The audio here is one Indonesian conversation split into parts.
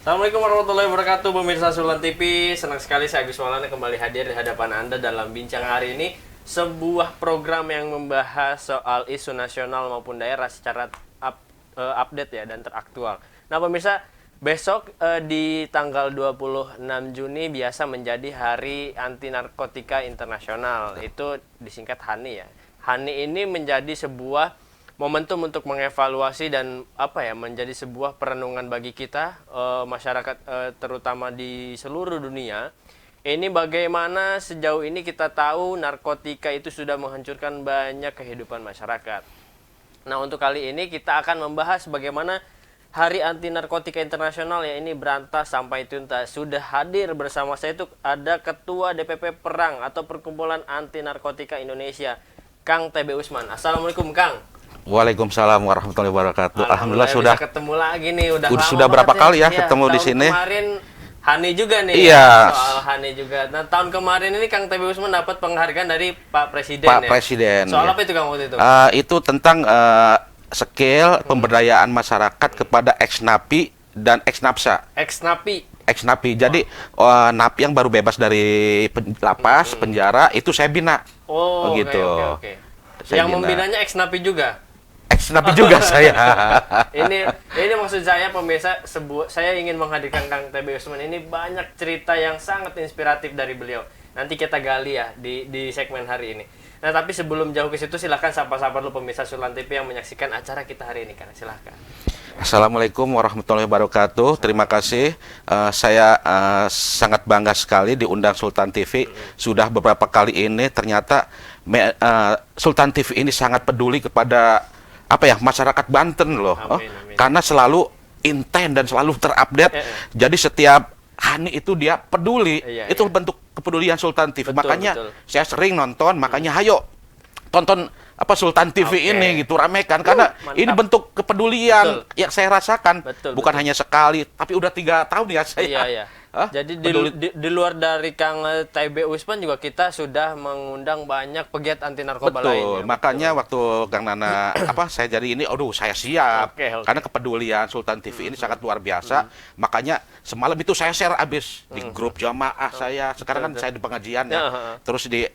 Assalamualaikum warahmatullahi wabarakatuh, pemirsa Sulan TV. Senang sekali saya Agus Maulana kembali hadir di hadapan Anda dalam bincang hari ini. Sebuah program yang membahas soal isu nasional maupun daerah secara update ya dan teraktual. Nah pemirsa, besok di tanggal 26 Juni biasa menjadi Hari Anti Narkotika Internasional. Itu disingkat HANI ya. HANI ini menjadi sebuah momentum untuk mengevaluasi dan menjadi sebuah perenungan bagi kita masyarakat terutama di seluruh dunia. Ini bagaimana sejauh ini kita tahu narkotika itu sudah menghancurkan banyak kehidupan masyarakat. Nah, untuk kali ini kita akan membahas bagaimana Hari Anti Narkotika Internasional ya ini berantas sampai tuntas. Sudah hadir bersama saya itu ada Ketua DPP Perang atau Perkumpulan Anti Narkotika Indonesia, Kang TB Usman. Assalamualaikum, Kang. Waalaikumsalam warahmatullahi wabarakatuh. Alhamdulillah sudah ketemu lagi nih, sudah berapa kali ya ketemu di sini. Kemarin Hani juga nih. Iya. Soal Hani juga. Nah, tahun kemarin ini Kang TB Usman dapat penghargaan dari Pak Presiden. Pak Presiden. Soal ya. apa itu Kang waktu itu? Itu tentang skill pemberdayaan masyarakat kepada ex-napi dan ex-napsa. Ex-napi. Jadi napi yang baru bebas dari lapas, penjara itu saya bina. Oh, begitu. Oke. Yang membinanya ex-napi juga. Ex-napi juga saya. Ini maksud saya pemirsa, saya ingin menghadirkan Kang TB Usman ini banyak cerita yang sangat inspiratif dari beliau. Nanti kita gali ya di segmen hari ini. Nah, tapi sebelum jauh ke situ silahkan sapa-sapa dulu pemirsa Sulan TV yang menyaksikan acara kita hari ini, Kang. Silahkan. Assalamualaikum warahmatullahi wabarakatuh. Terima kasih. Saya sangat bangga sekali diundang Sultan TV. Sudah beberapa kali ini ternyata Sultan TV ini sangat peduli kepada masyarakat Banten loh. Amin. Karena selalu intent dan selalu terupdate. Jadi setiap HANI itu dia peduli. Itu bentuk kepedulian Sultan TV. Makanya saya sering nonton. Makanya ayo tonton Sultan TV ini gitu, ramekan karena ini bentuk kepedulian yang saya rasakan. Bukan hanya sekali, tapi udah 3 tahun ya saya. Iya. Jadi di luar dari Kang TB Usman juga kita sudah mengundang banyak pegiat anti narkoba lain. Betul. Makanya waktu Kang Nana saya jadi ini, saya siap. Karena kepedulian Sultan TV ini sangat luar biasa. Makanya semalam itu saya share abis di grup jamaah saya. Sekarang kan saya di pengajian ya. Terus di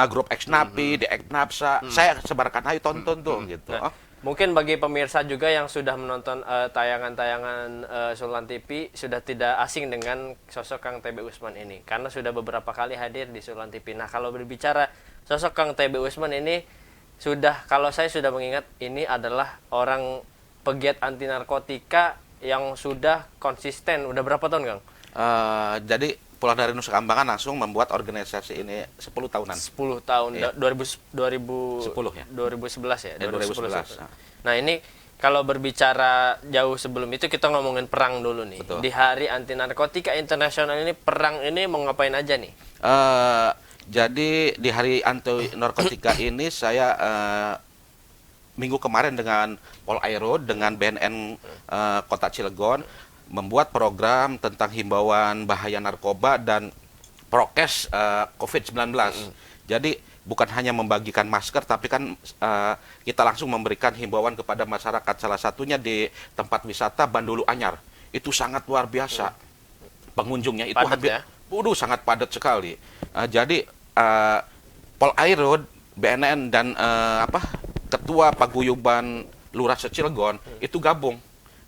grup ex-napi, di ex-napsa, saya sebarkan, ayo tonton tuh gitu. Mungkin bagi pemirsa juga yang sudah menonton tayangan-tayangan Sulan TV sudah tidak asing dengan sosok Kang TB Usman ini karena sudah beberapa kali hadir di Sulan TV. Nah, kalau berbicara sosok Kang TB Usman ini kalau saya sudah mengingat ini adalah orang pegiat anti narkotika yang sudah konsisten. Udah berapa tahun, Kang? Jadi pulang dari Nusa Kambangan langsung membuat organisasi ini 10 tahunan. 10 tahun, iya. 2010 ya? 2011 ya? 2011. Nah, ini kalau berbicara jauh sebelum itu kita ngomongin perang dulu nih. Betul. Di Hari Anti Narkotika Internasional ini, perang ini mau ngapain aja nih? Jadi di Hari Anti Narkotika ini saya minggu kemarin dengan Polairut, dengan BNN Kota Cilegon membuat program tentang himbauan bahaya narkoba dan prokes COVID-19. Jadi bukan hanya membagikan masker, tapi kan kita langsung memberikan himbauan kepada masyarakat. Salah satunya di tempat wisata Bandulu Anyar. Itu sangat luar biasa. Pengunjungnya itu padat, sangat padat sekali. Jadi Polairut, BNN dan Ketua Paguyuban Lurah Cilegon itu gabung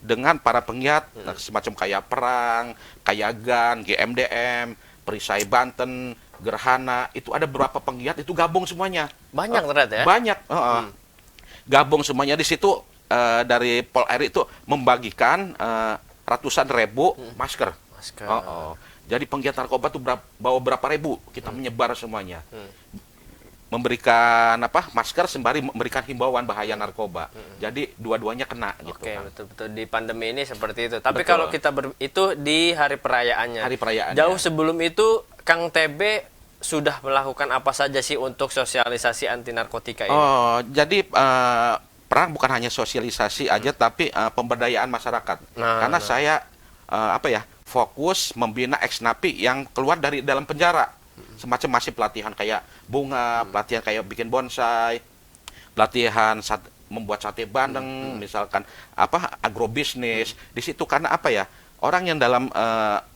dengan para penggiat semacam kayak Perang, Kayagan, GMDM, Perisai Banten, Gerhana, itu ada beberapa penggiat itu gabung semuanya. Banyak ternyata ya? Banyak. Gabung semuanya di situ dari Polair itu membagikan ratusan ribu masker. Jadi penggiat narkoba tuh bawa berapa ribu, kita menyebar semuanya. Memberikan masker sembari memberikan himbauan bahaya narkoba. Jadi dua-duanya kena gitu. Oke, betul-betul di pandemi ini seperti itu. Tapi kalau kita itu di hari perayaannya. Hari perayaannya. Jauh sebelum itu Kang TB sudah melakukan apa saja sih untuk sosialisasi anti narkotika ini? Jadi perang bukan hanya sosialisasi aja tapi pemberdayaan masyarakat. Karena saya fokus membina ex-napi yang keluar dari dalam penjara. Semacam masih pelatihan kayak bunga, pelatihan kayak bikin bonsai, pelatihan membuat sate bandeng, misalkan apa agrobisnis di situ. Karena apa ya, orang yang dalam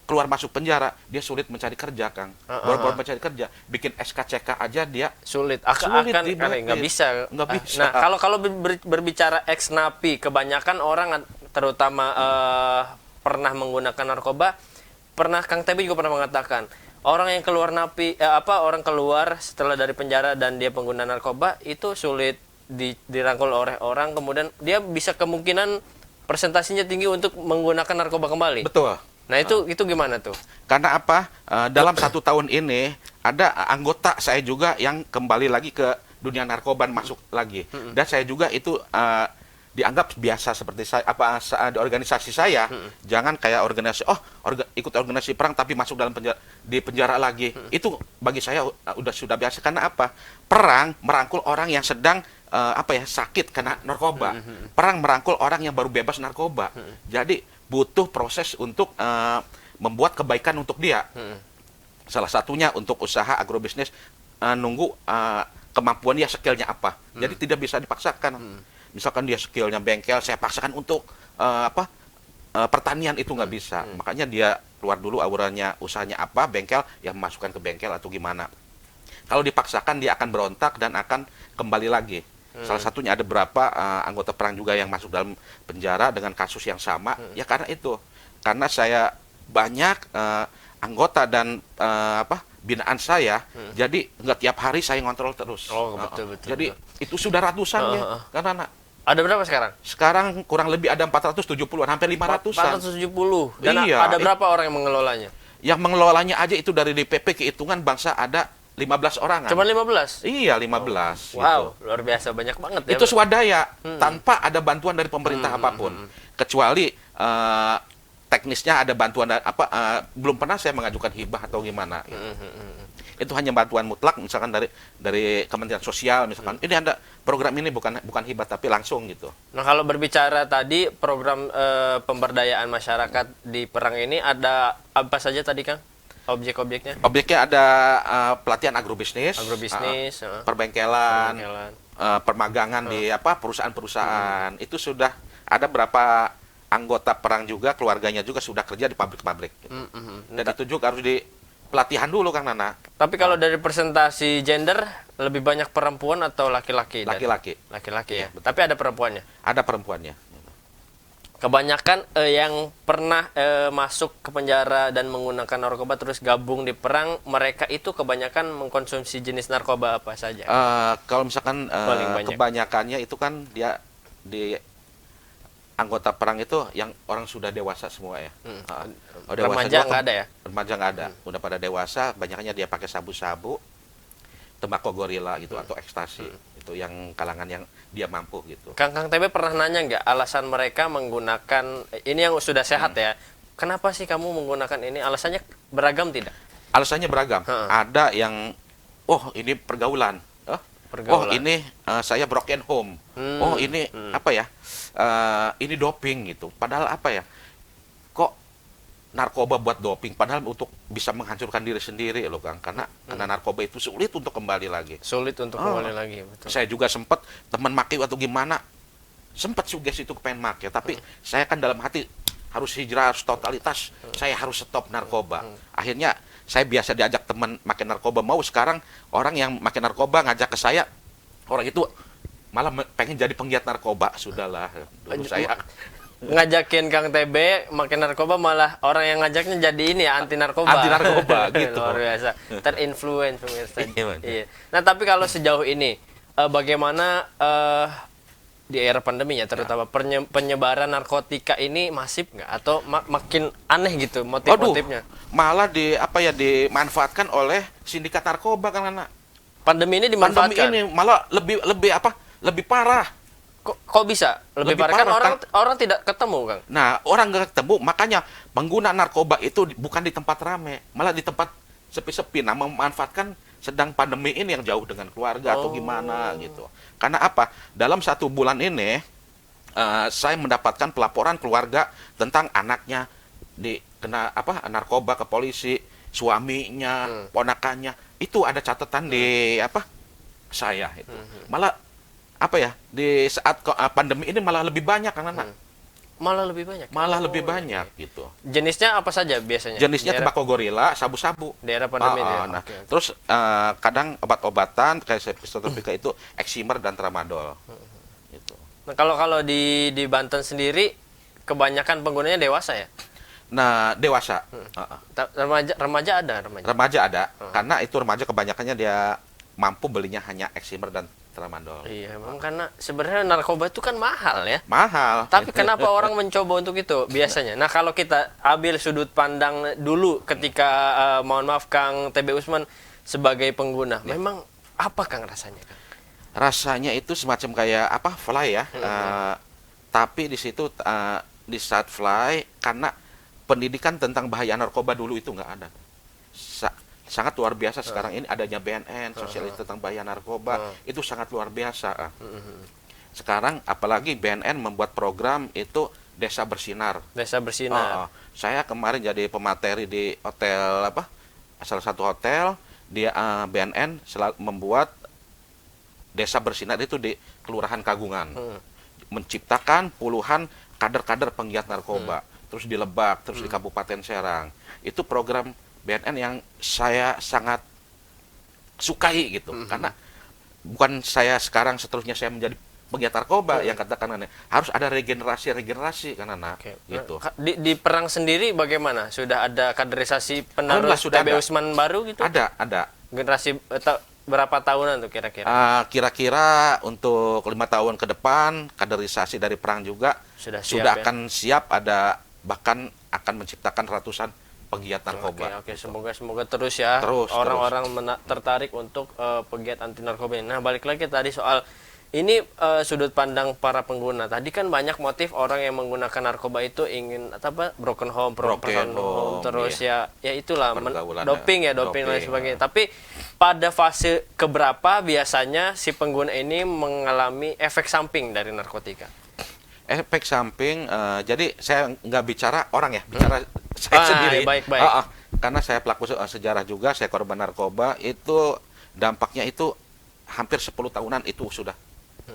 keluar masuk penjara dia sulit mencari kerja, Kang. Baru mencari kerja, bikin SKCK aja dia sulit. sulit Nggak bisa. Nggak bisa. Nah, kalau berbicara ex napi, kebanyakan orang terutama pernah menggunakan narkoba, pernah Kang Tebe juga pernah mengatakan orang yang keluar napi orang keluar setelah dari penjara dan dia pengguna narkoba itu sulit dirangkul oleh orang, kemudian dia bisa kemungkinan presentasinya tinggi untuk menggunakan narkoba kembali. Betul. Nah, itu gimana tuh? Karena apa? Dalam 1 tahun ini ada anggota saya juga yang kembali lagi ke dunia narkoba, masuk lagi. Dan saya juga itu dianggap biasa seperti saya di organisasi saya. Jangan kayak organisasi ikut organisasi perang tapi masuk dalam di penjara lagi. Itu bagi saya sudah biasa. Karena apa? Perang merangkul orang yang sedang sakit karena narkoba. Perang merangkul orang yang baru bebas narkoba. Jadi butuh proses untuk membuat kebaikan untuk dia. Salah satunya untuk usaha agrobisnis, nunggu kemampuan dia, skillnya apa. Jadi tidak bisa dipaksakan. Misalkan dia skillnya bengkel, saya paksakan untuk pertanian, itu nggak bisa. Makanya dia keluar dulu auranya, usahanya apa, bengkel, ya masukkan ke bengkel atau gimana. Kalau dipaksakan dia akan berontak dan akan kembali lagi. Salah satunya ada beberapa anggota perang juga yang masuk dalam penjara dengan kasus yang sama. Ya karena itu. Karena saya banyak anggota dan binaan saya, jadi nggak tiap hari saya ngontrol terus. Betul. Jadi itu sudah ratusan ya. Karena ada berapa sekarang? Sekarang kurang lebih ada 470-an, hampir 500-an. 470. Dan iya, ada berapa orang yang mengelolanya? Yang mengelolanya aja itu dari DPP Kehitungan Bangsa ada 15 orang. Cuma 15? Iya, 15. Wow, luar biasa, banyak banget ya. Itu swadaya, tanpa ada bantuan dari pemerintah apapun. Kecuali teknisnya ada bantuan belum pernah saya mengajukan hibah atau gimana. Itu hanya bantuan mutlak, misalkan dari Kementerian Sosial, misalkan ini ada program ini bukan hibah tapi langsung gitu. Nah, kalau berbicara tadi program pemberdayaan masyarakat di perang ini, ada apa saja tadi, Kang? Objek-objeknya? Objeknya ada pelatihan agrobisnis, perbengkelan, permagangan di perusahaan-perusahaan. Itu sudah ada berapa anggota perang juga, keluarganya juga sudah kerja di pabrik-pabrik. Gitu. Dan itu juga harus di pelatihan dulu, Kang Nana. Tapi kalau dari presentasi gender, lebih banyak perempuan atau laki-laki? Laki-laki. Laki-laki ya? Betul. Tapi ada perempuannya? Ada perempuannya. Kebanyakan yang pernah masuk ke penjara dan menggunakan narkoba terus gabung di perang, mereka itu kebanyakan mengkonsumsi jenis narkoba apa saja? Kalau misalkan kebanyakannya itu kan dia di anggota perang itu yang orang sudah dewasa semua ya. Remaja nggak ada ya? Remaja nggak ada. Udah pada dewasa, banyaknya dia pakai sabu-sabu, tembakau gorila gitu atau ekstasi. Itu yang kalangan yang dia mampu gitu. Kang Tebe pernah nanya nggak alasan mereka menggunakan ini yang sudah sehat ya? Kenapa sih kamu menggunakan ini? Alasannya beragam tidak? Alasannya beragam. Ada yang ini pergaulan. Ini saya broken home. Ini ini doping gitu. Padahal kok narkoba buat doping? Padahal untuk bisa menghancurkan diri sendiri loh, Kang. Karena narkoba itu sulit untuk kembali lagi. Sulit untuk kembali lagi, betul. Saya juga sempat teman make atau gimana, sempat sugesti itu kepengen make, tapi saya kan dalam hati harus hijrah, harus totalitas, saya harus stop narkoba. Akhirnya saya biasa diajak teman make narkoba, mau sekarang orang yang make narkoba ngajak ke saya, orang itu malah pengen jadi penggiat narkoba. Sudahlah, dulu saya ngajakin Kang Tebe makin narkoba, malah orang yang ngajaknya jadi ini ya, anti narkoba gitu. Luar biasa, terinfluence pemirsa. Iya. Nah, tapi kalau sejauh ini bagaimana di era pandeminya terutama penyebaran narkotika ini masif nggak atau makin aneh gitu motif-motifnya? Malah dimanfaatkan oleh sindikat narkoba, kan anak. Pandemi ini dimanfaatkan. Pandemi ini malah lebih parah. Kok bisa? Lebih parah kan orang tidak ketemu, Kang. Nah, orang nggak ketemu, makanya pengguna narkoba itu bukan di tempat rame, malah di tempat sepi-sepi. Nah, memanfaatkan sedang pandemi ini yang jauh dengan keluarga atau gimana gitu. Karena apa? Dalam 1 bulan ini, saya mendapatkan pelaporan keluarga tentang anaknya kena narkoba ke polisi, suaminya, ponakannya. Itu ada catatan di saya itu. Malah apa ya, di saat pandemi ini malah lebih banyak anak-anak. Malah lebih banyak. Malah Oh, lebih iya. banyak gitu. Jenisnya apa saja biasanya? Jenisnya Daerah- tembakau gorila, sabu-sabu. Daerah pandemi ini. Nah, Oke, oke. terus kadang obat-obatan kayak Septopika itu eksimer dan tramadol. Gitu. Nah, kalau di Banten sendiri kebanyakan penggunanya dewasa ya? Nah, dewasa. Remaja ada remaja. Remaja ada, karena itu remaja kebanyakannya dia mampu belinya hanya eksimer dan tramadol. Iya, memang karena sebenarnya narkoba itu kan mahal ya. Mahal. Tapi kenapa orang mencoba untuk itu biasanya? Nah, kalau kita ambil sudut pandang dulu ketika mohon maaf Kang TB Usman sebagai pengguna, memang apa Kang rasanya, Kang? Rasanya itu semacam kayak apa? Fly ya. Tapi di situ di saat fly karena pendidikan tentang bahaya narkoba dulu itu nggak ada. Sangat luar biasa sekarang ini adanya BNN, sosialisasi tentang bahaya narkoba, itu sangat luar biasa. Sekarang apalagi BNN membuat program itu Desa Bersinar. Desa Bersinar. Saya kemarin jadi pemateri di hotel apa? Salah satu hotel, dia BNN membuat Desa Bersinar itu di Kelurahan Kagungan. Menciptakan puluhan kader-kader penggiat narkoba, terus di Lebak, terus di Kabupaten Serang. Itu program BNN yang saya sangat sukai gitu, karena bukan saya sekarang seterusnya saya menjadi penggiat narkoba yang katakan harus ada regenerasi kan anak gitu. Nah, di perang sendiri bagaimana? Sudah ada kaderisasi penerus sudah TB ada. Usman baru gitu? Ada. Generasi berapa tahunan tuh kira-kira? Kira-kira untuk 5 tahun ke depan kaderisasi dari perang juga Sudah sudah siap, ya? akan siap, ada bahkan akan menciptakan ratusan penggiat narkoba. Oke, semoga terus ya Terus, orang-orang tertarik untuk pegiat anti narkoba ini. Nah, balik lagi tadi soal ini sudut pandang para pengguna. Tadi kan banyak motif orang yang menggunakan narkoba itu ingin broken home, terus ya itulah doping dan lain sebagainya. Tapi pada fase keberapa biasanya si pengguna ini mengalami efek samping dari narkotika? Efek samping, jadi saya nggak bicara orang ya, bicara saya sendiri. Baik. Karena saya pelaku sejarah juga, saya korban narkoba, itu dampaknya itu hampir 10 tahunan itu sudah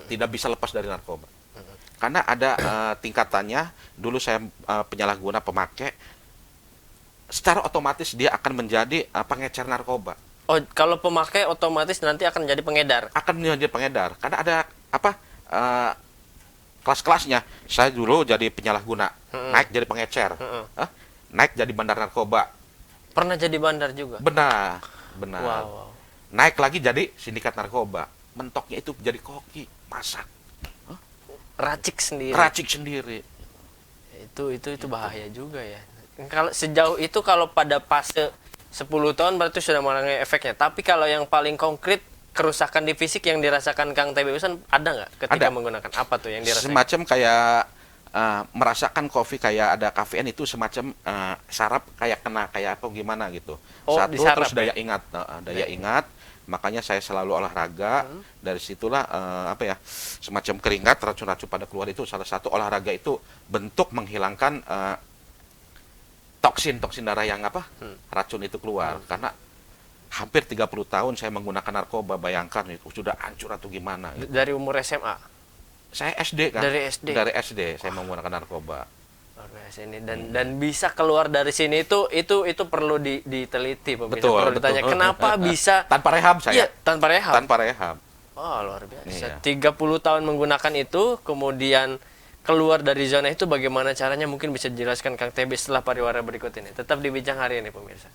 tidak bisa lepas dari narkoba. Karena ada tingkatannya, dulu saya penyalahguna pemakai, secara otomatis dia akan menjadi pengecer narkoba. Oh, kalau pemakai otomatis nanti akan jadi pengedar. Akan menjadi pengedar, karena ada kelas-kelasnya. Saya dulu jadi penyalahguna, naik jadi pengecer, naik jadi bandar narkoba. Pernah jadi bandar juga? Benar. Wow. Naik lagi jadi sindikat narkoba. Mentoknya itu jadi koki, masak. Racik sendiri. Itu bahaya juga ya. Kalau sejauh itu kalau pada fase 10 tahun berarti sudah mengalami efeknya. Tapi kalau yang paling konkret kerusakan di fisik yang dirasakan Kang TB Usman ada nggak ketika menggunakan apa tuh yang dirasakan? Semacam kayak merasakan kopi kayak ada kafein itu semacam saraf kayak kena kayak apa gimana gitu. Satu disarap, terus daya ingat. Makanya saya selalu olahraga. Dari situlah semacam keringat racun-racun pada keluar itu salah satu olahraga itu bentuk menghilangkan toksin darah yang racun itu keluar. Karena hampir 30 tahun saya menggunakan narkoba, bayangkan itu sudah hancur atau gimana gitu. Dari umur SMA? Saya SD kan. Dari SD saya menggunakan narkoba. Sini dan bisa keluar dari sini itu perlu diteliti pemirsa. Betul, perlu ditanya kenapa bisa tanpa rehab saya. Iya, tanpa rehab. Oh, luar biasa. Iya. 30 tahun menggunakan itu kemudian keluar dari zona itu bagaimana caranya mungkin bisa dijelaskan Kang TB setelah pariwara berikut ini. Tetap di Bincang Hari ini pemirsa.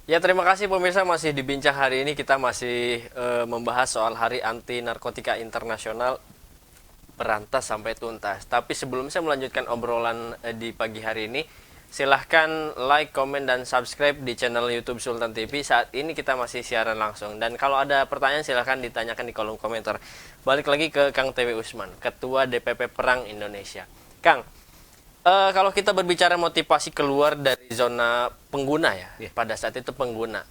Ya, terima kasih pemirsa, masih di Bincang hari ini kita masih membahas soal Hari Anti Narkotika Internasional, berantas sampai tuntas. Tapi sebelum saya melanjutkan obrolan di pagi hari ini, silahkan like, komen, dan subscribe di channel YouTube Sultan TV. Saat ini kita masih siaran langsung. Dan kalau ada pertanyaan silahkan ditanyakan di kolom komentar. Balik lagi ke Kang TW Usman, Ketua DPP Perang Indonesia. Kang, kalau kita berbicara motivasi keluar dari zona pengguna ya, pada saat itu pengguna,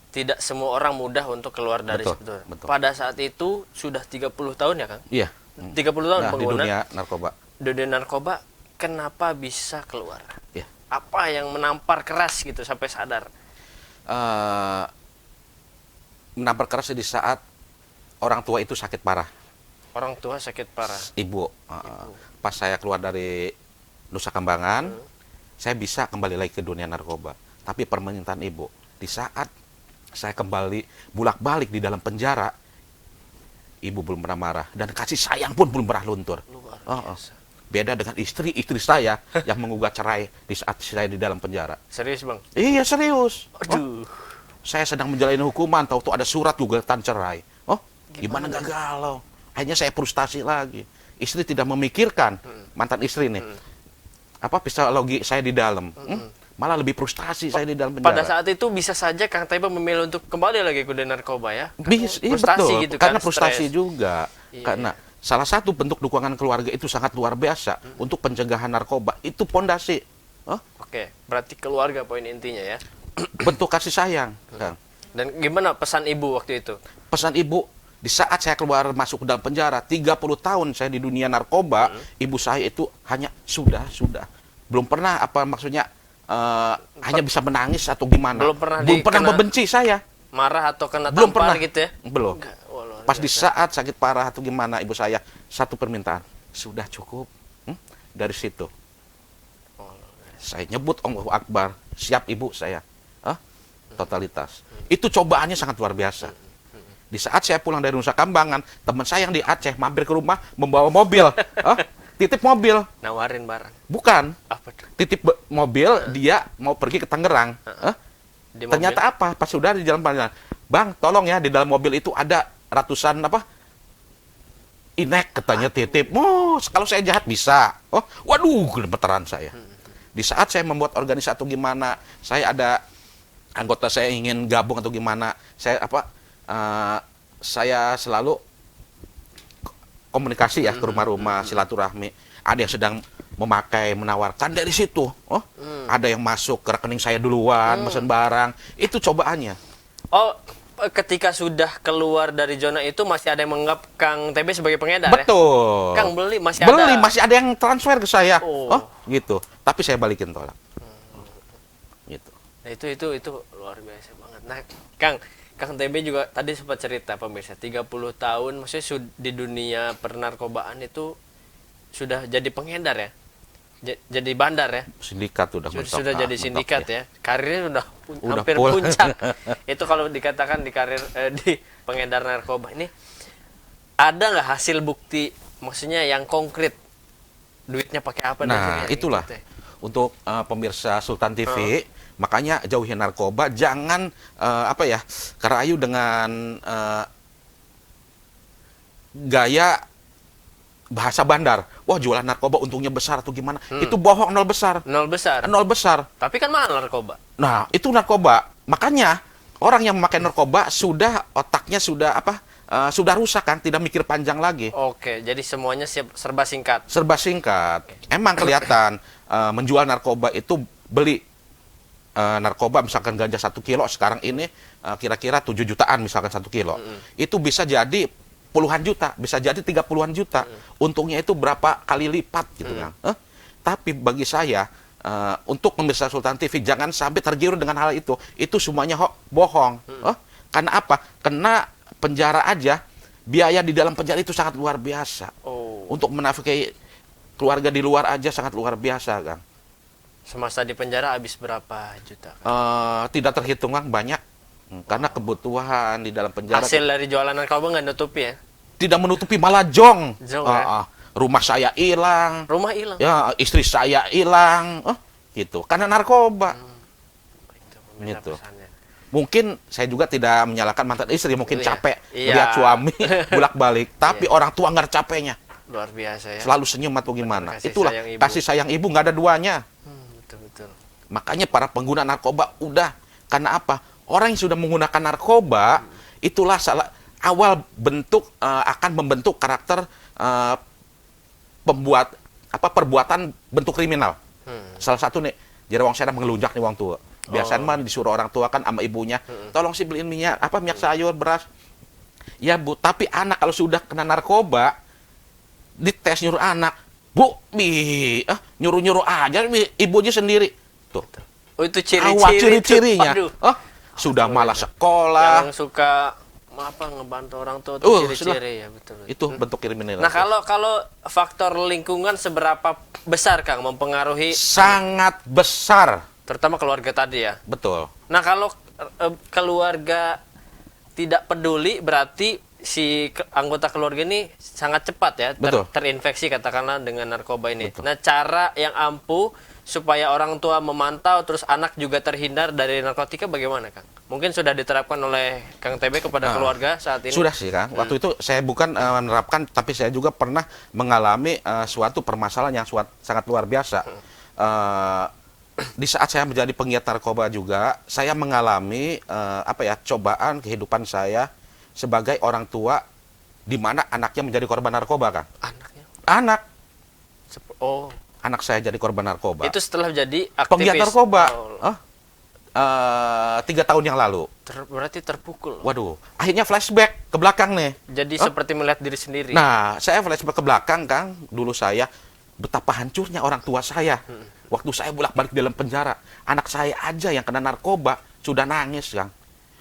tidak semua orang mudah untuk keluar dari situ. Pada saat itu sudah 30 tahun ya, Kang? Iya. 30 tahun Nah, pengguna. di dunia narkoba. Dunia narkoba, kenapa bisa keluar? Iya. Apa yang menampar keras gitu sampai sadar? Menampar keras di saat orang tua itu sakit parah. Orang tua sakit parah. Ibu. Pas saya keluar dari Nusa Kambangan, saya bisa kembali lagi ke dunia narkoba. Tapi permintaan ibu, di saat saya kembali bolak-balik di dalam penjara, ibu belum pernah marah dan kasih sayang pun belum pernah luntur. Luar biasa. Beda dengan istri saya yang menggugat cerai di saat saya di dalam penjara. Serius, Bang? Iya, serius. Aduh. Saya sedang menjalani hukuman, tahu tuh ada surat gugatan cerai. Gimana nggak galau? Akhirnya saya frustasi lagi. Istri tidak memikirkan, mantan istri nih, psikologi saya di dalam. Malah lebih frustasi saya di dalam penjara. Pada saat itu bisa saja Kang Taiba memilih untuk kembali lagi ke dunia narkoba ya? Iya, Frustasi betul. gitu kan, Karena frustasi stres. juga. Iya. Karena salah satu bentuk dukungan keluarga itu sangat luar biasa untuk pencegahan narkoba. Itu pondasi. Oke, berarti keluarga poin intinya ya. Bentuk kasih sayang. Kang. Dan gimana pesan ibu waktu itu? Pesan ibu, di saat saya keluar masuk ke dalam penjara, 30 tahun saya di dunia narkoba, ibu saya itu hanya sudah. Belum pernah hanya bisa menangis atau gimana. Belum pernah membenci saya. Marah atau kena Belum tampar pernah. gitu ya? Belum. Enggak. Wah, luar Pas di biasa. saat sakit parah atau gimana, ibu saya satu permintaan, sudah cukup. Dari situ saya nyebut Allahu Akbar, siap ibu saya. Totalitas. Itu cobaannya sangat luar biasa. Di saat saya pulang dari Nusa Kambangan, teman saya yang di Aceh mampir ke rumah membawa mobil. Titip mobil. Nawarin barang. Bukan. Apa tuh? Titip mobil, dia mau pergi ke Tangerang. Di mobil? Ternyata apa? Pas sudah di jalan perjalanan, Bang, tolong ya, di dalam mobil itu ada ratusan inek, katanya titip. Kalau saya jahat bisa. Waduh, gemeteran saya. Di saat saya membuat organisasi atau gimana, saya ada anggota saya ingin gabung atau gimana, saya selalu komunikasi ya ke rumah-rumah, silaturahmi. Ada yang sedang memakai, menawarkan, dari situ. Ada yang masuk ke rekening saya duluan, mesen barang. Itu cobaannya. Oh, ketika sudah keluar dari zona itu masih ada yang menganggap Kang TB sebagai pengedar ya? Betul. Kang beli masih ada. Masih ada yang transfer ke saya. Oh. Gitu. Tapi saya balikin tolak. Gitu. Nah, itu luar biasa banget. Nah, Kang TB juga tadi sempat cerita pemirsa, 30 tahun maksudnya di dunia pernarkobaan itu sudah jadi pengedar ya. Jadi bandar ya. Sindikat udah Sudah jadi sindikat ya. Karirnya udah hampir full. puncak. Itu kalau dikatakan di karir di pengedar narkoba ini ada nggak hasil bukti maksudnya yang konkret? Duitnya pakai apa dan Nah, sebagainya itulah. gitu ya. Untuk pemirsa Sultan TV, makanya jauhi narkoba, jangan kerayu dengan gaya bahasa bandar. Wah, jualan narkoba untungnya besar atau gimana? Itu bohong, nol besar. Nol besar. Nol besar. Tapi kan mahal narkoba. Nah, itu narkoba. Makanya orang yang memakai narkoba otaknya sudah rusak kan, tidak mikir panjang lagi. Oke, jadi semuanya serba singkat. Serba singkat. Emang kelihatan menjual narkoba itu beli narkoba misalkan ganja 1 kilo sekarang ini kira-kira 7 jutaan misalkan 1 kilo. Itu bisa jadi puluhan juta, bisa jadi 30-an juta. Untungnya itu berapa kali lipat gitu kan. Tapi bagi saya untuk pemirsa Sultan TV jangan sampai tergiur dengan hal itu. Itu semuanya bohong. Karena apa? Kena penjara aja, biaya di dalam penjara itu sangat luar biasa. Untuk menafkahi keluarga di luar aja sangat luar biasa, Kang. Semasa di penjara habis berapa juta? Tidak terhitung, Kang, banyak. Karena kebutuhan di dalam penjara. Hasil dari jualan narkoba nggak nutupi ya? Tidak menutupi, malah jong. Ya? Rumah saya hilang. Rumah hilang. Ya, istri saya hilang. Gitu. Karena narkoba. Minta Gitu. pesannya. Mungkin saya juga tidak menyalahkan mantan istri, mungkin Iya. capek Iya. lihat suami bolak-balik, tapi orang tua nggak ada capeknya, Luar biasa ya. selalu senyum atau gimana. Kasih Itulah sayang ibu. kasih sayang ibu, nggak ada duanya. Betul-betul. Makanya para pengguna narkoba udah, karena apa? Orang yang sudah menggunakan narkoba itulah salah awal bentuk akan membentuk karakter perbuatan bentuk kriminal. Salah satu nih, jadi wong saya mengelunjak nih wong tua. Biasanya mah disuruh orang tua kan sama ibunya, tolong sih beliin minyak sayur, beras. Ya Bu, tapi anak kalau sudah kena narkoba, dites nyuruh anak, Bu, nyuruh-nyuruh aja ibunya sendiri. Tuh. Oh, itu Awal ciri-ciri ciri-cirinya. Aduh. Sudah malas sekolah. Yang suka ngebantu orang tua itu ciri-ciri ya, betul. Itu bentuk kriminal. Nah, kalau faktor lingkungan seberapa besar Kang mempengaruhi sangat besar. terutama keluarga tadi ya? Betul. Nah, kalau keluarga tidak peduli, berarti si anggota keluarga ini sangat cepat ya terinfeksi katakanlah dengan narkoba ini. Betul. Nah, cara yang ampuh supaya orang tua memantau terus anak juga terhindar dari narkotika bagaimana, Kang? Mungkin sudah diterapkan oleh Kang TB kepada keluarga saat ini? Sudah sih, Kang. Waktu itu saya bukan menerapkan, tapi saya juga pernah mengalami suatu permasalahan yang sangat luar biasa. Di saat saya menjadi penggiat narkoba juga, saya mengalami cobaan kehidupan saya sebagai orang tua di mana anaknya menjadi korban narkoba, Kang. Anaknya? Anak saya jadi korban narkoba. Itu setelah jadi aktivis? Penggiat narkoba. 3 tahun yang lalu. Berarti terpukul. Waduh, akhirnya flashback ke belakang nih. Jadi seperti melihat diri sendiri. Nah, saya flashback ke belakang, Kang. Dulu saya betapa hancurnya orang tua saya. Waktu saya bolak-balik di dalam penjara, anak saya aja yang kena narkoba sudah nangis, Kang.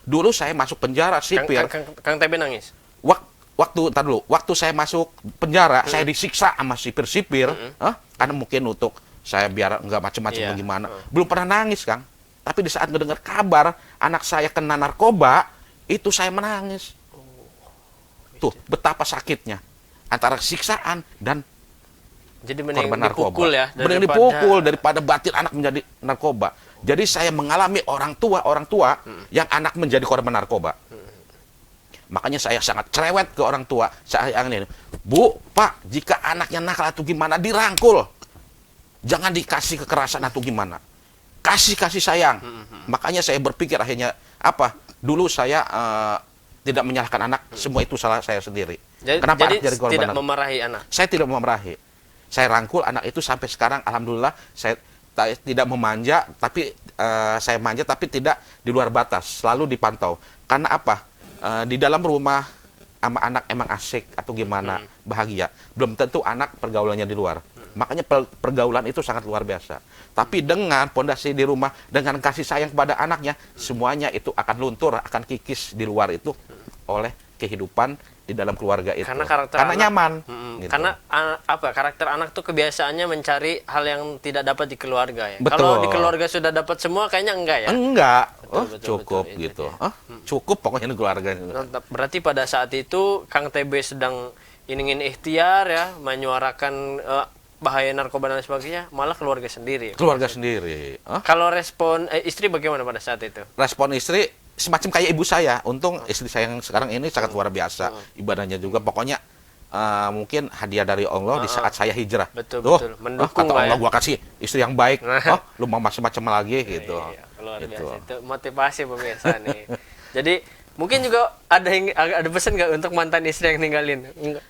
Dulu saya masuk penjara sipil. Kang TB nangis? Waktu saya masuk penjara, saya disiksa sama sipir-sipir, karena mungkin untuk saya biar nggak macam-macam bagaimana. Belum pernah nangis, Kang. Tapi di saat mendengar kabar anak saya kena narkoba, itu saya menangis. Tuh, betapa sakitnya antara siksaan dan jadi korban narkoba. Dipukul ya, mending dipukul daripada batin anak menjadi narkoba. Jadi saya mengalami orang tua yang anak menjadi korban narkoba. Makanya saya sangat cerewet ke orang tua. Saya ini, Bu, Pak, jika anaknya nakal atau gimana, dirangkul. Jangan dikasih kekerasan atau gimana. Kasih sayang. Makanya saya berpikir akhirnya dulu saya tidak menyalahkan anak, semua itu salah saya sendiri. Kenapa jadi tidak memarahi anak? Saya tidak memarahi. Saya rangkul anak itu sampai sekarang, alhamdulillah saya tidak memanja, tapi saya manja tapi tidak di luar batas, selalu dipantau. Karena di dalam rumah sama anak emang asik atau gimana, bahagia. Belum tentu anak pergaulannya di luar. Makanya pergaulan itu sangat luar biasa. Tapi dengan pondasi di rumah, dengan kasih sayang kepada anaknya, semuanya itu akan luntur, akan kikis di luar itu oleh kehidupan di dalam keluarga itu. Karena nyaman. Gitu. Karena karakter anak tuh kebiasaannya mencari hal yang tidak dapat di keluarga ya. Betul. Kalau di keluarga sudah dapat semua, kayaknya enggak ya? Enggak. Betul, cukup betul, gitu. Cukup pokoknya di keluarga. Berarti pada saat itu Kang TB sedang ingin ikhtiar ya, menyuarakan bahaya narkoba dan sebagainya, malah keluarga sendiri. Keluarga sendiri. Kalau respon istri bagaimana pada saat itu? Respon istri semacam kayak ibu saya. Untung istri saya yang sekarang ini sangat luar biasa. Ibadahnya juga. Pokoknya mungkin hadiah dari Allah di saat saya hijrah. Betul. Kata Mendukung Allah, ya. gua kasih istri yang baik. Lu mau macam-macam lagi gitu. Iya, luar biasa. Itu motivasi pemirsa nih. Jadi mungkin juga ada pesan nggak untuk mantan istri yang ninggalin? Enggak.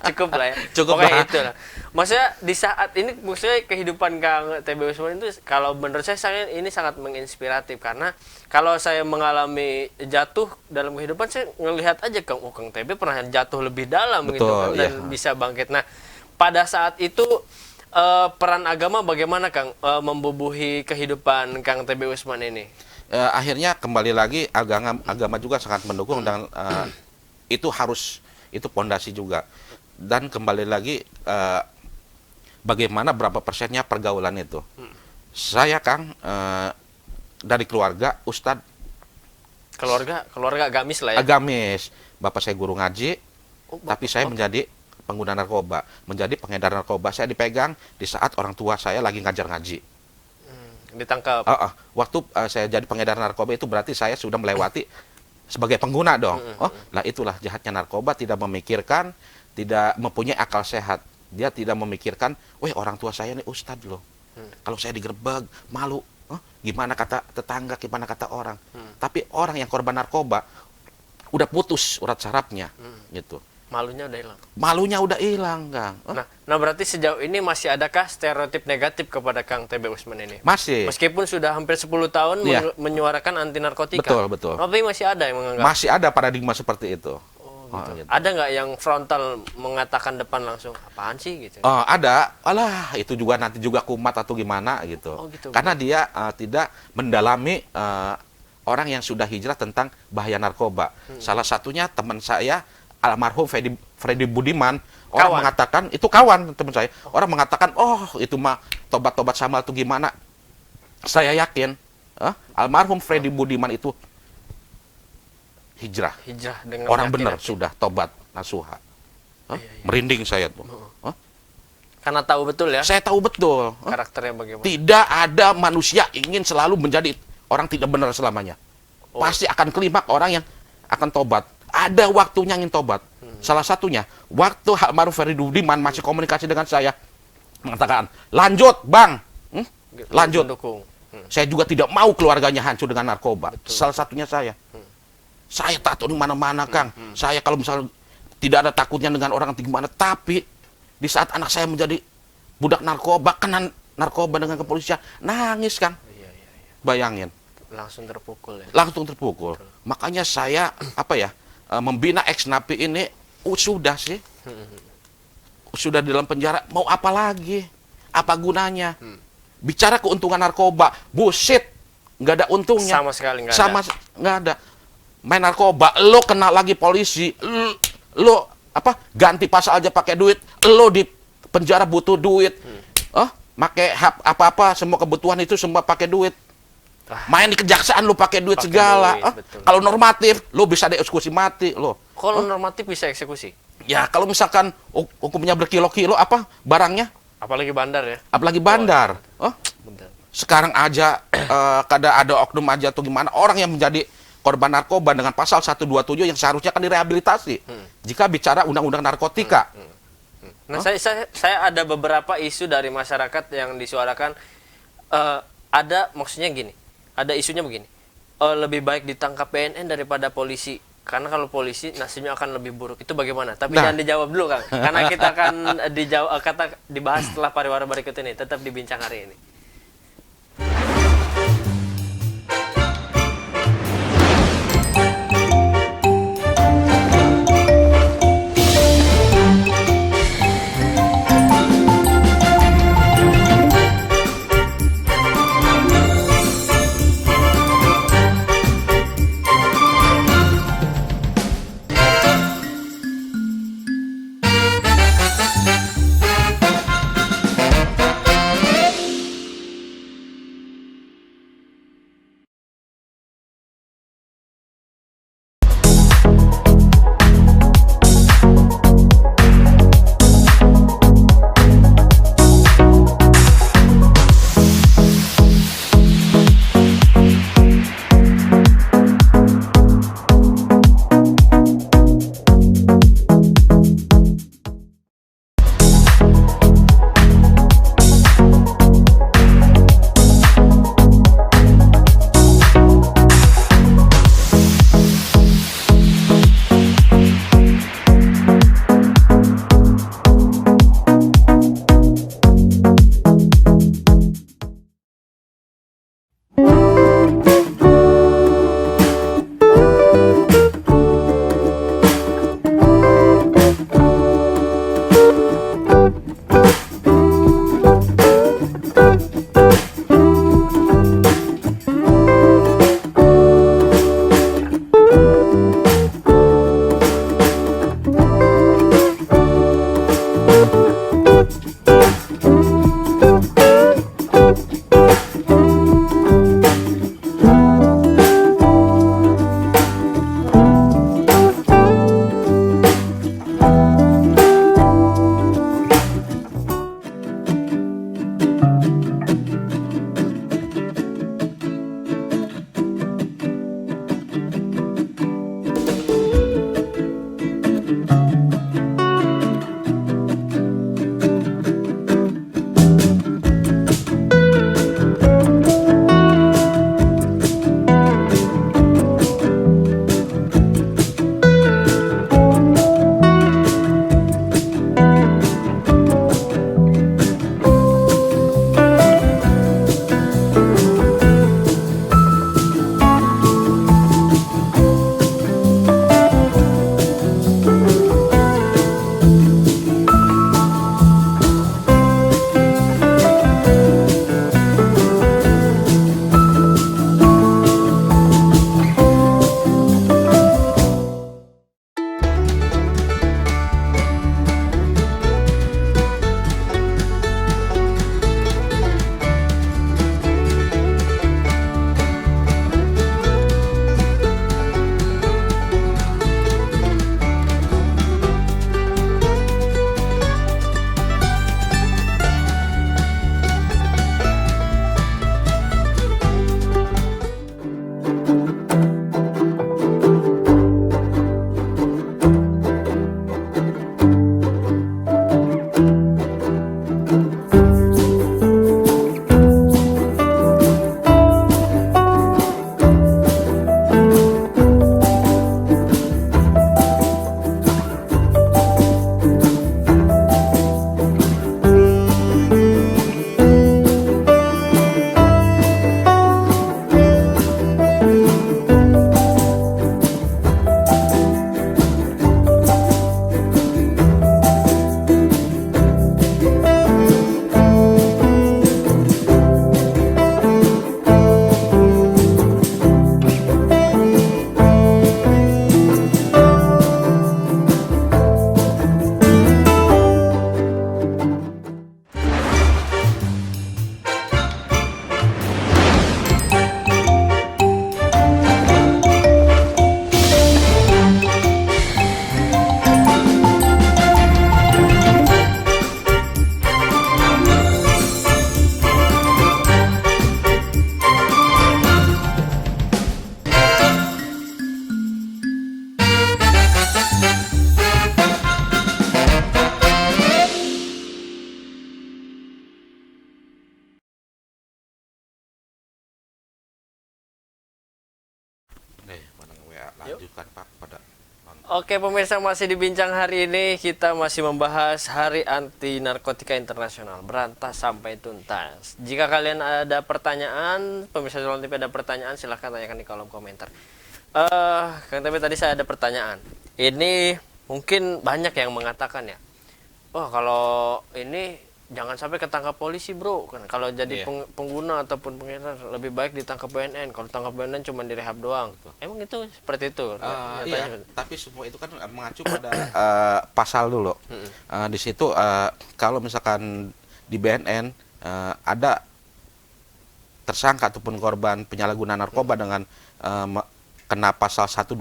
Cukup lah ya. Pokoknya itu lah. Maksudnya di saat ini, maksudnya kehidupan Kang TB Usman itu, kalau menurut saya ini sangat menginspiratif. Karena kalau saya mengalami jatuh dalam kehidupan, saya ngelihat aja Kang TB pernah jatuh lebih dalam. Betul, gitu kan, dan bisa bangkit. Nah, pada saat itu peran agama bagaimana Kang membubuhi kehidupan Kang TB Usman ini? Akhirnya kembali lagi agama juga sangat mendukung dan itu pondasi juga. Dan kembali lagi bagaimana berapa persennya pergaulan itu. Saya Kang dari keluarga Ustadz. Keluarga agamis lah ya. Agamis. Bapak saya guru ngaji, tapi saya menjadi pengguna narkoba, menjadi pengedar narkoba. Saya dipegang di saat orang tua saya lagi ngajar ngaji. ditangkap. Waktu saya jadi pengedar narkoba itu berarti saya sudah melewati sebagai pengguna dong. Lah itulah jahatnya narkoba, tidak memikirkan, tidak mempunyai akal sehat. Dia tidak memikirkan, weh orang tua saya nih ustadz loh. Kalau saya digerebek, malu. Gimana kata tetangga, gimana kata orang. Tapi orang yang korban narkoba, udah putus urat sarafnya. Gitu. Malunya udah hilang. Malunya udah hilang, Kang. Nah, berarti sejauh ini masih adakah stereotip negatif kepada Kang TB Usman ini? Masih. Meskipun sudah hampir 10 tahun menyuarakan anti narkotika. Betul. Tapi masih ada yang menganggap. Masih ada paradigma seperti itu. Gitu. Ada nggak yang frontal mengatakan depan langsung apaan sih gitu? Ada, alah itu juga nanti juga kumat atau gimana gitu. Gitu. Karena dia tidak mendalami orang yang sudah hijrah tentang bahaya narkoba. Salah satunya teman saya almarhum Freddy Budiman, orang mengatakan itu kawan teman saya. Orang mengatakan itu mah tobat-tobat sama atau gimana. Saya yakin almarhum Freddy Budiman itu hijrah dengan orang benar sudah tobat nasuha. Merinding saya tuh. Karena tahu betul ya. Saya tahu betul karakternya bagaimana. Tidak ada manusia ingin selalu menjadi orang tidak benar selamanya. Pasti akan kelimak orang yang akan tobat. Ada waktunya ingin tobat. Salah satunya waktu almarhum Freddy Budiman masih komunikasi dengan saya mengatakan, "Lanjut, Bang." Lanjut. Saya juga tidak mau keluarganya hancur dengan narkoba. Betul. Salah satunya saya. Saya tak tahu di mana-mana, Kang. Saya kalau misalnya tidak ada takutnya dengan orang gimana, tapi di saat anak saya menjadi budak narkoba, kena narkoba dengan kepolisian, nangis, Kang. Iya. Bayangin. Langsung terpukul ya. Langsung terpukul. Betul. Makanya saya membina ex-napi ini sudah sih. Sudah di dalam penjara, mau apa lagi? Apa gunanya? Bicara keuntungan narkoba, bullshit. Nggak ada untungnya. Sama sekali nggak ada. Main narkoba, lo kena lagi polisi, lo ganti pasal aja pakai duit, lo di penjara butuh duit, pakai apa-apa, semua kebutuhan itu semua pakai duit. Main di kejaksaan lo pakai duit segala. Kalau normatif, lo bisa dieksekusi mati lo. Kalau normatif bisa eksekusi? Ya kalau misalkan hukumnya berkilo-kilo barangnya? Apalagi bandar ya? Apalagi bandar. Sekarang aja ada oknum aja atau gimana orang yang menjadi korban narkoba dengan pasal 127 yang seharusnya kan direhabilitasi. Jika bicara undang-undang narkotika. Nah, saya ada beberapa isu dari masyarakat yang disuarakan maksudnya gini. Ada isunya begini. Lebih baik ditangkap BNN daripada polisi. Karena kalau polisi nasibnya akan lebih buruk. Itu bagaimana? Tapi jangan dijawab dulu, Kang. Karena kita akan dibahas setelah pariwara berikut ini. Tetap dibincang hari ini. ajukan Pak pada Oke pemirsa, masih di Bincang hari ini kita masih membahas Hari Anti Narkotika Internasional, berantas sampai tuntas. Jika kalian ada pertanyaan, pemirsa Sultan TV ada pertanyaan, silahkan tanyakan di kolom komentar. Kang Tepe, tadi saya ada pertanyaan. Ini mungkin banyak yang mengatakan ya, wah kalau ini jangan sampai ketangkap polisi bro, kan kalau jadi pengguna ataupun pengedar lebih baik ditangkap BNN. Kalau tangkap BNN cuma direhab doang. Emang itu seperti itu? Iya, tapi semua itu kan mengacu pada pasal dulu. Di situ kalau misalkan di BNN ada tersangka ataupun korban penyalahgunaan narkoba dengan kena pasal 127,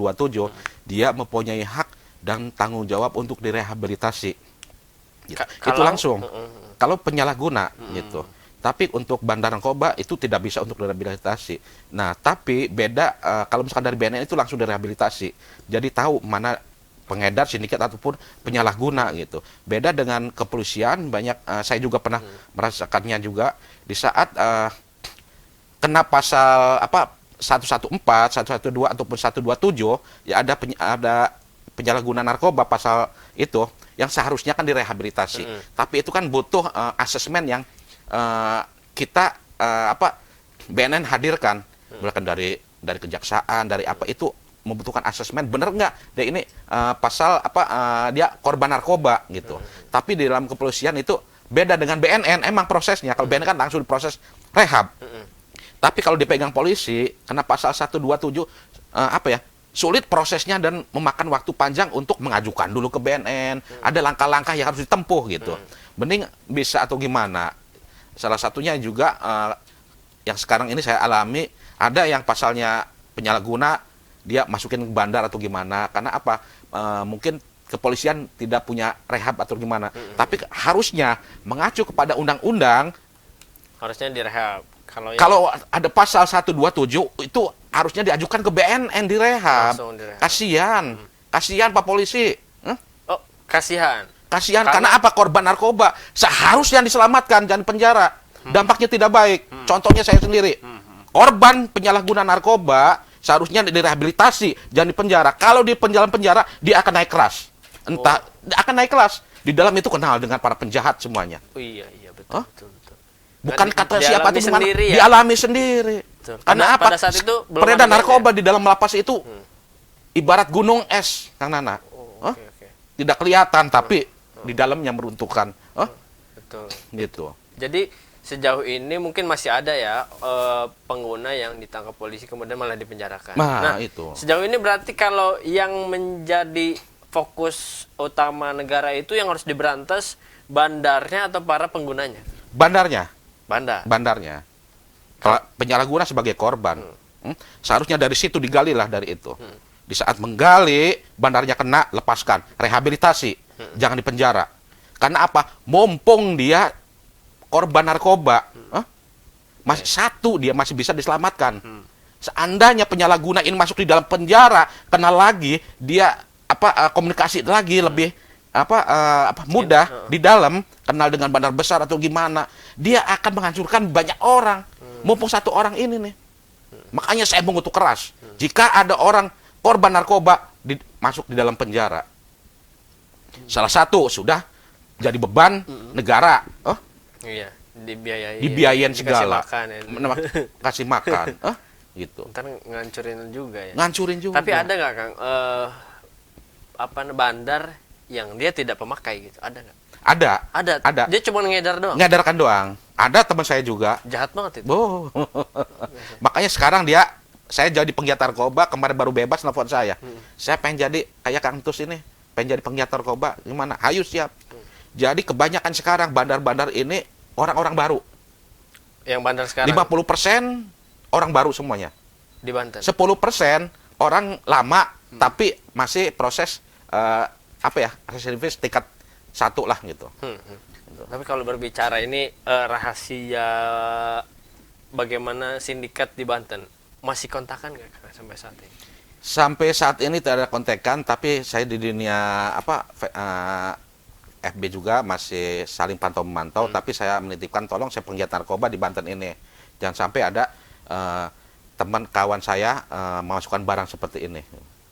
dia mempunyai hak dan tanggung jawab untuk direhabilitasi. Gitu. Itu langsung. Kalau penyalahguna gitu. Tapi untuk bandar narkoba itu tidak bisa untuk direhabilitasi. Nah, tapi beda kalau misalkan dari BNN itu langsung direhabilitasi. Jadi tahu mana pengedar, sindikat ataupun penyalahguna gitu. Beda dengan kepolisian, banyak saya juga pernah merasakannya juga di saat kena pasal 114, 112 ataupun 127 ya ada penyalahguna narkoba pasal itu yang seharusnya kan direhabilitasi. Tapi itu kan butuh asesmen yang kita BNN hadirkan, bahkan dari kejaksaan, dari apa itu membutuhkan asesmen benar nggak dia ini pasal dia korban narkoba gitu. Tapi di dalam kepolisian itu beda dengan BNN, emang prosesnya kalau BNN kan langsung diproses rehab. Tapi kalau dipegang polisi kena pasal 127 sulit prosesnya dan memakan waktu panjang untuk mengajukan dulu ke BNN. Ada langkah-langkah yang harus ditempuh gitu. Mending bisa atau gimana. Salah satunya juga yang sekarang ini saya alami, ada yang pasalnya penyalahguna, dia masukin ke bandar atau gimana. Karena mungkin kepolisian tidak punya rehab atau gimana. Tapi harusnya mengacu kepada undang-undang. Harusnya direhab. Kalau ada pasal 127 itu harusnya diajukan ke BNN direhab. Kasihan Pak polisi. Oh, kasihan karena korban narkoba seharusnya diselamatkan, jangan penjara. Dampaknya tidak baik. Contohnya saya sendiri. Korban penyalahgunaan narkoba seharusnya direhabilitasi, jangan dipenjara. Kalau di penjara dia akan naik kelas. Akan naik kelas. Di dalam itu kenal dengan para penjahat semuanya. Oh iya betul. Bukan kata siapa itu ya? dialami sendiri. Karena pada saat itu peredaran narkoba di dalam lapas itu ibarat gunung es, Kang Nana. Tidak kelihatan tapi di dalamnya meruntuhkan. Betul. Gitu. Jadi sejauh ini mungkin masih ada ya pengguna yang ditangkap polisi kemudian malah dipenjarakan. Nah, itu. Sejauh ini berarti kalau yang menjadi fokus utama negara itu yang harus diberantas bandarnya atau para penggunanya? Bandarnya. Kalau penyalahguna sebagai korban, seharusnya dari situ digali lah dari itu. Di saat menggali, bandarnya kena, lepaskan, rehabilitasi, jangan dipenjara. Karena mumpung dia korban narkoba, dia masih bisa diselamatkan. Seandainya penyalahguna ini masuk di dalam penjara, kena lagi, dia komunikasi lagi lebih mudah di dalam, kenal dengan bandar besar atau gimana, dia akan menghancurkan banyak orang. Mumpung satu orang ini nih. Makanya saya mengutuk keras jika ada orang korban narkoba masuk di dalam penjara. Salah satu sudah jadi beban negara. Iya, dibiayain segala. Kasih makan, kasih makan. Gitu. Ntar ngancurin juga ya. Ngancurin juga. Tapi ada nggak Kang bandar yang dia tidak pemakai gitu? Ada nggak? Ada. Dia cuma ngedar doang. Ngedarkan doang. Ada teman saya juga. Jahat banget itu. Makanya sekarang saya jadi penggiat narkoba, kemarin baru bebas nelfon saya. Saya pengen jadi kayak Kang Tus ini, pengen jadi penggiat narkoba. Gimana? Ayo siap. Jadi kebanyakan sekarang bandar-bandar ini orang-orang baru. Yang bandar sekarang 50% orang baru semuanya. Di Banten. 10% orang lama tapi masih proses residivis tingkat 1 lah gitu. Tapi kalau berbicara ini rahasia bagaimana sindikat di Banten, masih kontakan nggak sampai saat ini? Sampai saat ini tidak ada kontekan, tapi saya di dunia FB juga masih saling pantau memantau. Tapi saya menitipkan tolong saya penggiat narkoba di Banten ini, jangan sampai ada teman kawan saya memasukkan barang seperti ini.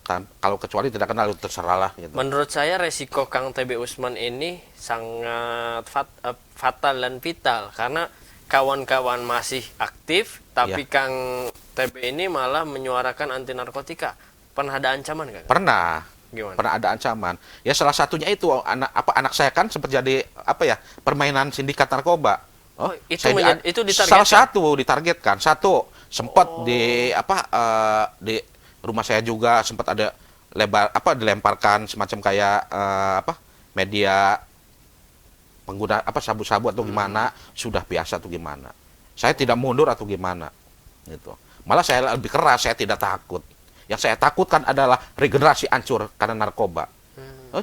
kan. Kalau kecuali tidak kenal itu terserah lah gitu. Menurut saya resiko Kang TB Usman ini sangat fatal dan vital karena kawan-kawan masih aktif, tapi Kang TB ini malah menyuarakan anti narkotika. Pernah ada ancaman nggak? Pernah. Gimana? Pernah ada ancaman. Ya salah satunya itu anak saya kan sempat jadi permainan sindikat narkoba. Itu ditargetkan. Salah satu ditargetkan. Satu sempat di rumah saya juga sempat ada dilemparkan semacam kayak media pengguna sabu-sabu atau gimana, sudah biasa atau gimana. Saya tidak mundur atau gimana gitu. Malah saya lebih keras, saya tidak takut. Yang saya takutkan adalah regenerasi hancur karena narkoba.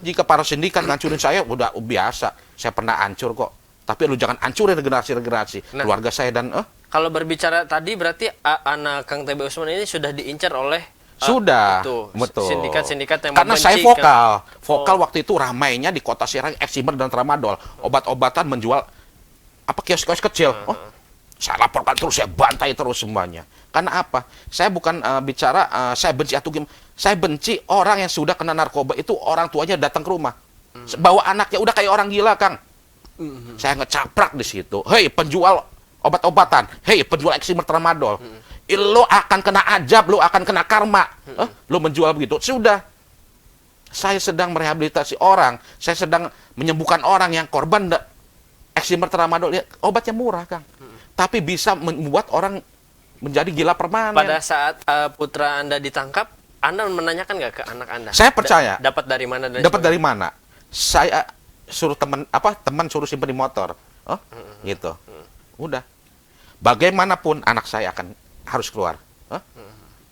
Jika para sindikat ngancurin saya, udah biasa. Saya pernah hancur kok. Tapi lu jangan hancurin regenerasi. Keluarga saya dan Kalau berbicara tadi berarti anak Kang TB Usman ini sudah diincar oleh sudah, betul. Sindikat-sindikat yang karena membenci, saya vokal waktu itu ramainya di kota Serang, Eksimer dan Tramadol. Obat-obatan menjual kios-kios kecil. Saya laporkan terus, saya bantai terus semuanya. Karena apa? Saya bukan bicara saya benci atau gimana. Saya benci orang yang sudah kena narkoba itu orang tuanya datang ke rumah. Bawa anaknya udah kayak orang gila, Kang. Saya ngecaprak di situ. Hei, penjual obat-obatan. Hei, penjual Eksimer Tramadol. Lo akan kena ajab, lo akan kena karma. Lo menjual begitu. Sudah. Saya sedang merehabilitasi orang. Saya sedang menyembuhkan orang yang korban Eksimer Tramadol. Obatnya murah, Kang. Tapi bisa membuat orang menjadi gila permanen. Pada saat putra Anda ditangkap, Anda menanyakan nggak ke anak Anda? Saya percaya. Dapat dari mana? Dapat dari mana? Saya suruh teman suruh simpen di motor. Gitu. Udah. Bagaimanapun anak saya akan harus keluar.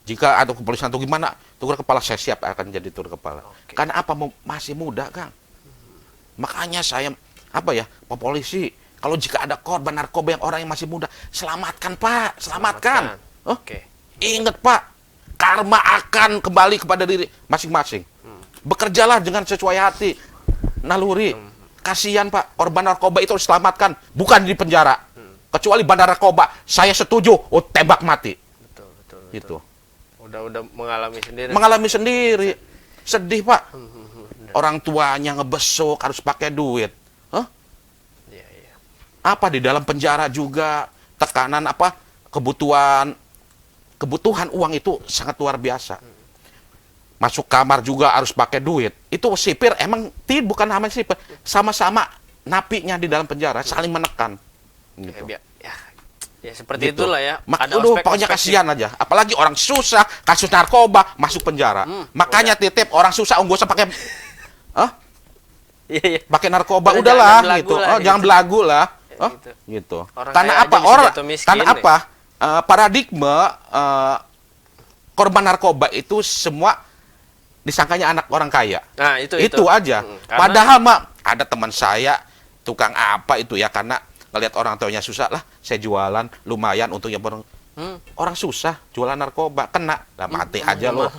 Jika ada kepolisian atau gimana, tur kepala saya siap akan jadi tur kepala. Karena apa? Masih muda, Kang. Makanya saya Pak Polisi, kalau jika ada korban narkoba yang orang yang masih muda, selamatkan, Pak, selamatkan. Ingat, Pak, karma akan kembali kepada diri masing-masing. Bekerjalah dengan sesuai hati, naluri. Kasihan, Pak, korban narkoba itu harus selamatkan, bukan di penjara. Kecuali bandar narkoba, saya setuju, tembak mati. Betul. Gitu. Udah mengalami sendiri. Mengalami sendiri. Sedih, Pak. Orang tuanya ngebesuk, harus pakai duit. Iya. Di dalam penjara juga tekanan kebutuhan uang itu sangat luar biasa. Masuk kamar juga harus pakai duit. Itu sipir emang bukan hanya sipir, sama-sama napinya di dalam penjara saling menekan. Gitu. Ya seperti itulah ya. Pokoknya kasihan aja. Apalagi orang susah kasus narkoba masuk penjara. Makanya titip orang susah nggak usah pakai pakai narkoba, udahlah gitu. Jangan belagu lah. Gitu. Karena apa? Paradigma korban narkoba itu semua disangkanya anak orang kaya. Nah, itu aja. Padahal ada teman saya tukang karena ngelihat orang tuanya susah lah, saya jualan lumayan untuk yang orang susah jualan narkoba kena, mati aja loh.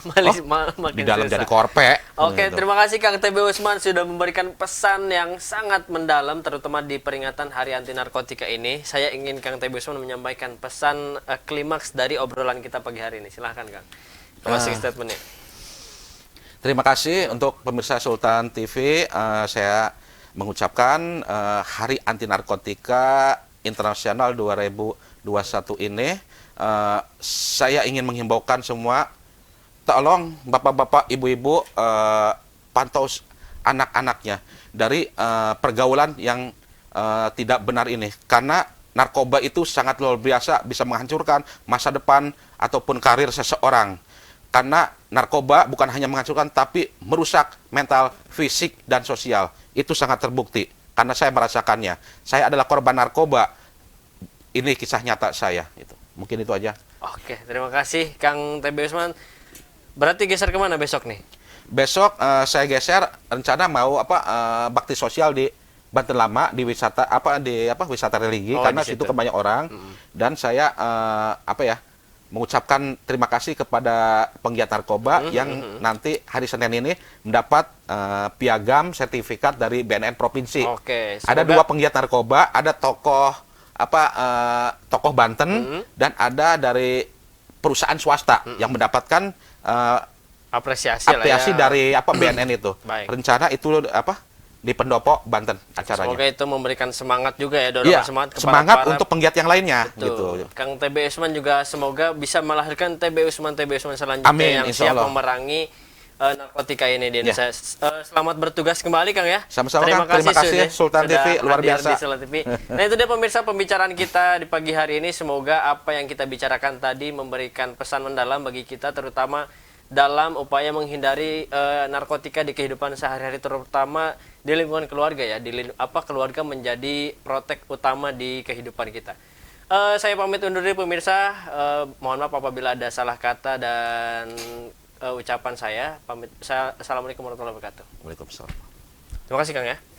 Di dalam jadi korpe. Oke, terima kasih Kang TB Usman sudah memberikan pesan yang sangat mendalam, terutama di peringatan Hari Anti Narkotika ini. Saya ingin Kang TB Usman menyampaikan pesan klimaks dari obrolan kita pagi hari ini. Silahkan, Kang. Closing statement-nya. Terima kasih untuk pemirsa Sultan TV. Saya mengucapkan Hari Anti Narkotika Internasional 2021 ini, saya ingin menghimbaukan semua, tolong bapak-bapak, ibu-ibu, pantau anak-anaknya dari pergaulan yang tidak benar ini. Karena narkoba itu sangat luar biasa, bisa menghancurkan masa depan ataupun karir seseorang. Karena narkoba bukan hanya menghancurkan, tapi merusak mental, fisik, dan sosial. Itu sangat terbukti, karena saya merasakannya. Saya adalah korban narkoba. Ini kisah nyata saya. Mungkin itu aja. Oke, terima kasih Kang TB Usman. Berarti geser kemana besok nih? Besok saya geser, rencana mau bakti sosial di Banten Lama, di wisata wisata religi, karena situ kan banyak orang. Dan saya mengucapkan terima kasih kepada penggiat narkoba yang nanti hari Senin ini mendapat piagam sertifikat dari BNN Provinsi. Ada 2 penggiat narkoba, ada tokoh Banten dan ada dari perusahaan swasta yang mendapatkan apresiasi lah ya. dari BNN itu. Baik. Rencana itu di Pendopo, Banten acaranya. Semoga itu memberikan semangat juga ya, Iya, dorongan semangat kepada semangat para untuk penggiat yang lainnya Betul. gitu. Kang TB Usman juga semoga bisa melahirkan TB Usman selanjutnya Amin, yang insya siap Allah. memerangi narkotika ini di Ya. Indonesia. Selamat bertugas kembali Kang ya. Sama-sama, Kang. Terima kasih, Sultan sudah TV, luar hadir biasa. di Sultan TV. Nah itu dia pemirsa pembicaraan kita di pagi hari ini. Semoga apa yang kita bicarakan tadi memberikan pesan mendalam bagi kita, terutama dalam upaya menghindari narkotika di kehidupan sehari-hari, terutama di lingkungan keluarga ya. Keluarga menjadi protek utama di kehidupan kita. Saya pamit undur diri pemirsa. Mohon maaf apabila ada salah kata dan ucapan saya. Assalamualaikum warahmatullahi wabarakatuh. Waalaikumsalam. Terima kasih Kang ya.